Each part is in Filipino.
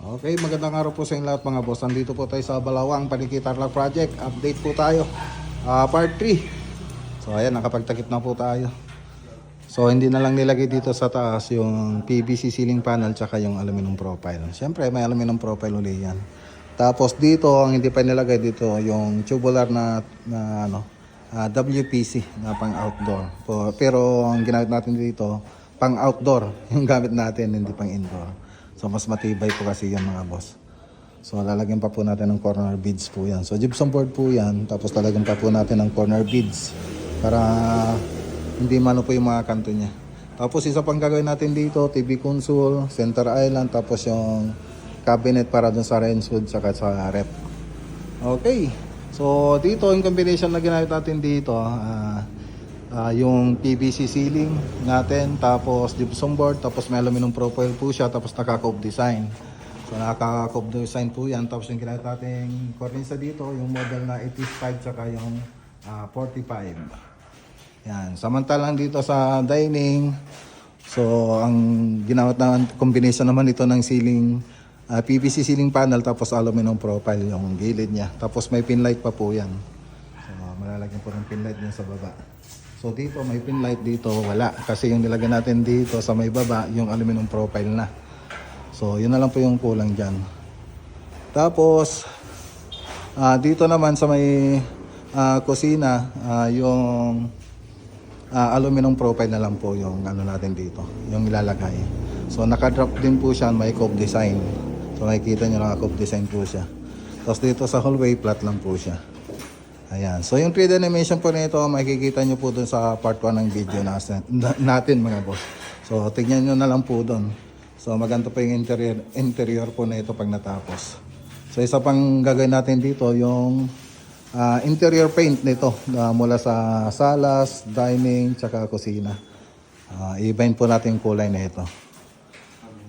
Okay, magandang araw po sa inyo lahat mga boss. Nandito po tayo sa Balawang Panikitarlac Project. Update po tayo. Part 3. So ayan, nakapagtakip na po tayo. So hindi na lang nilagay dito sa taas yung PVC ceiling panel tsaka yung aluminum profile. Siyempre may aluminum profile ulit yan. Tapos dito, ang hindi pa nilagay dito yung tubular na WPC na pang outdoor. Pero ang ginamit natin dito, pang outdoor yung gamit natin, hindi pang indoor. So mas matibay po kasi yan mga boss. So lalagyan pa po natin ng corner beads po yan. So gypsum board po yan. Tapos lalagyan pa po natin ng corner beads para hindi mano po yung mga kanto niya. Tapos isa pang gagawin natin dito, TV console, center island, tapos yung cabinet para dun sa range hood saka sa rep. Okay. So dito yung combination na ginamit natin dito, yung PVC ceiling natin, tapos gypsum board, tapos may aluminum profile po siya, tapos naka-cove design. So naka-cove design po yan. Tapos yung ginamit natin cornisa dito, yung model na 85 saka yung 45. Yan. Samantalang dito sa dining, so ang ginamit na combination naman ito ng ceiling, PVC ceiling panel, tapos aluminum profile yung gilid niya. Tapos may pin light pa po yan. So malalagyan po ng pin light niya sa baba. So dito may pin light, dito wala. Kasi yung nilagyan natin dito sa may baba, yung aluminum profile na. So yun na lang po yung kulang dyan. Tapos dito naman sa may kusina, yung aluminum profile na lang po yung ano natin dito, yung ilalagay. So naka-drop din po siya, may cove design. So makikita nyo naka-cove design po siya. Tapos dito sa hallway, flat lang po siya. Ayan. So yung 3D animation po nito, makikita nyo po dun sa part 1 ng video natin mga boss. So tignan nyo na lang po dun. So maganda po yung interior po na ito pag natapos. So isa pang gagawin natin dito, yung interior paint nito mula sa salas, dining, tsaka kusina. I-bind po natin yung kulay na ito.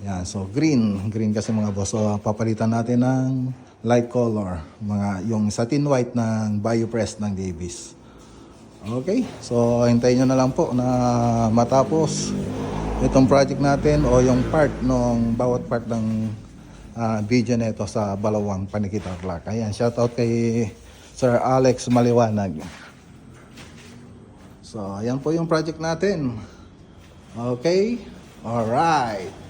Yan, so green kasi mga boss. So papalitan natin ng light color, yung satin white ng BioPress ng Davis. Okay, so hintayin nyo na lang po na matapos itong project natin o yung bawat part ng video na ito sa Balawang Panikitarlac. Ayan, shoutout kay Sir Alex Maliwanag. So ayan po yung project natin. Okay, alright.